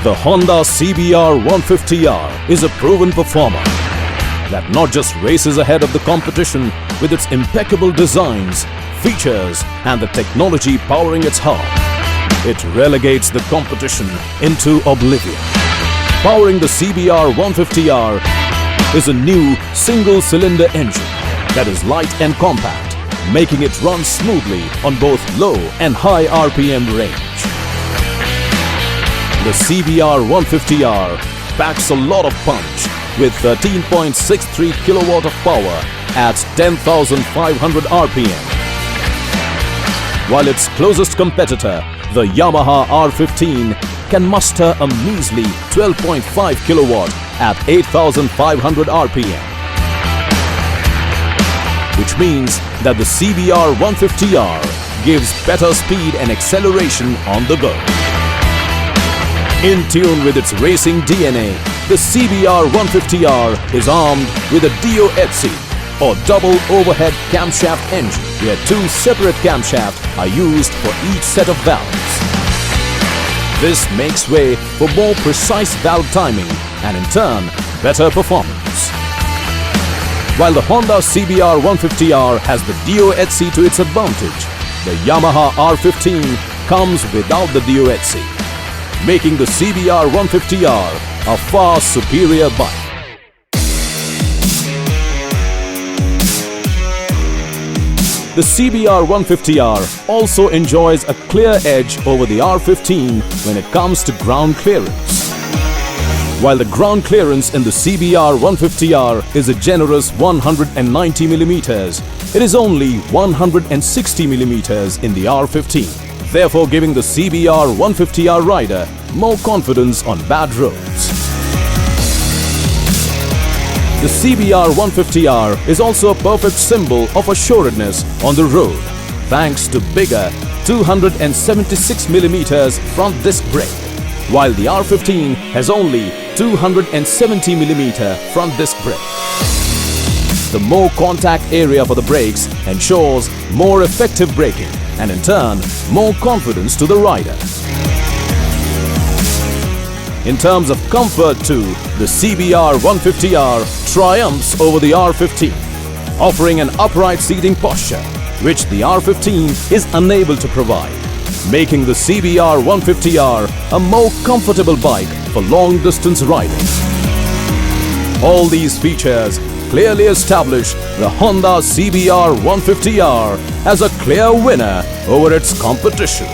The Honda CBR 150R is a proven performer that not just races ahead of the competition with its impeccable designs, features and the technology powering its heart. It relegates the competition into oblivion. Powering the CBR 150R is a new single-cylinder engine that is light and compact, making it run smoothly on both low and high RPM range. The CBR 150R packs a lot of punch with 13.63 kilowatt of power at 10,500 RPM. While its closest competitor, the Yamaha R15, can muster a measly 12.5 kilowatt at 8,500 RPM. Which means that the CBR 150R gives better speed and acceleration on the go. In tune with its racing DNA, the CBR 150R is armed with a DOHC or double overhead camshaft engine, where two separate camshafts are used for each set of valves. This makes way for more precise valve timing and in turn better performance. While the Honda CBR 150R has the DOHC to its advantage, the Yamaha R15 comes without the DOHC, making the CBR 150R a far superior bike. The CBR 150R also enjoys a clear edge over the R15 when it comes to ground clearance. While the ground clearance in the CBR 150R is a generous 190 mm, it is only 160 mm in the R15, therefore giving the CBR 150R rider more confidence on bad roads. The CBR 150R is also a perfect symbol of assuredness on the road, thanks to bigger 276 mm front disc brake, while the R15 has only 270 mm front disc brake. The more contact area for the brakes ensures more effective braking and in turn more confidence to the rider. In terms of comfort too, the CBR 150R triumphs over the R15, offering an upright seating posture, which the R15 is unable to provide, making the CBR 150R a more comfortable bike for long-distance riding. All these features clearly establish the Honda CBR 150R as a clear winner over its competition.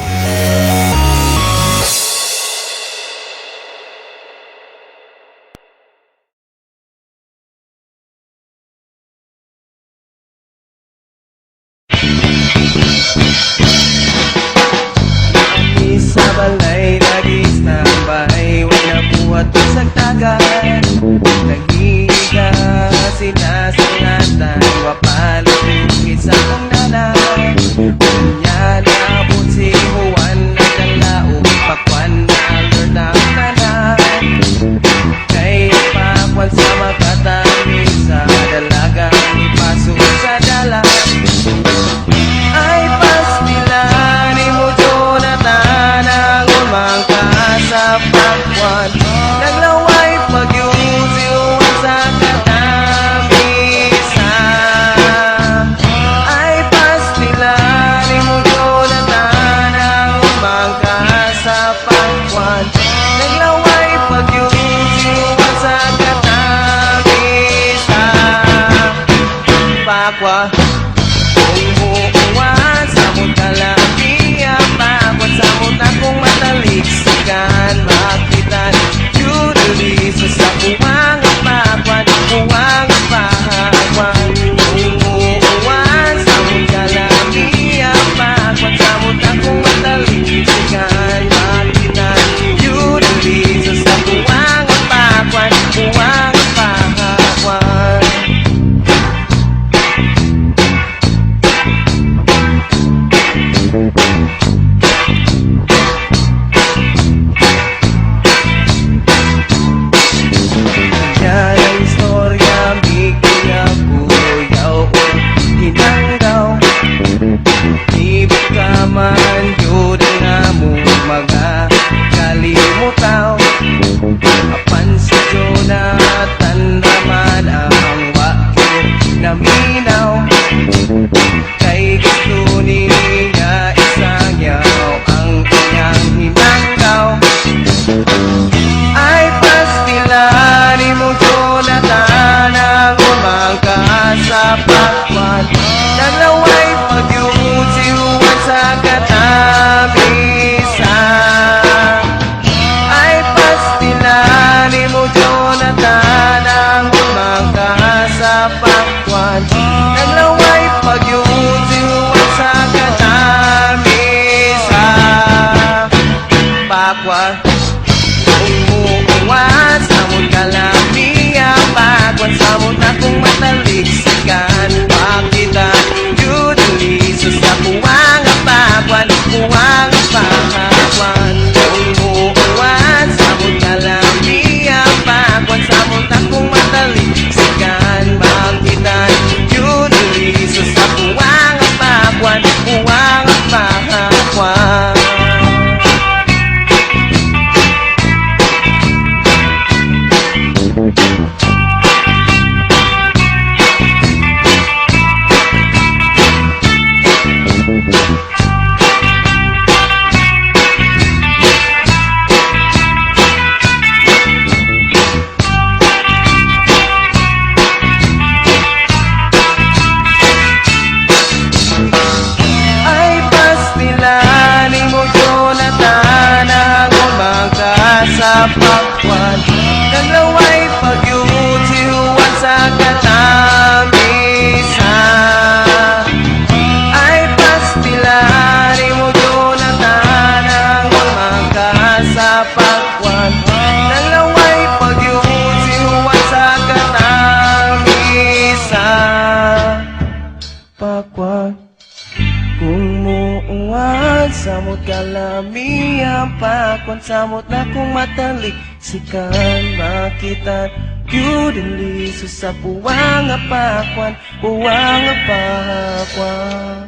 Sa balay, lagi standby, wala buhat sa tagan. Nag-iiga, sinasangatan, wapalupit sa kong nanay. Kanya naabot si Juan, nagkalaog, pakwan na alert ang tanan. Kaya pakwan sa makatami, sa dalagang ipasok sa dalan. Ay pastilan, imo Jonathan, ang umang sa pakwan. Naglaway pagyusiwan sa katamisa. Ay Ay pastilan mo Jonathan Hangon magkasapakwan Dalaway pagyutihuan sa katamisa Ay pastilan mo Jonathan Hangon magkasapakwan Dalaway pagyutihuan sa katamisa Pakwan kung muungan, samot kalamihan pakwan, samot na kung matalik sikan makita yudin liso sa puwang pakwan, puwang pakwan.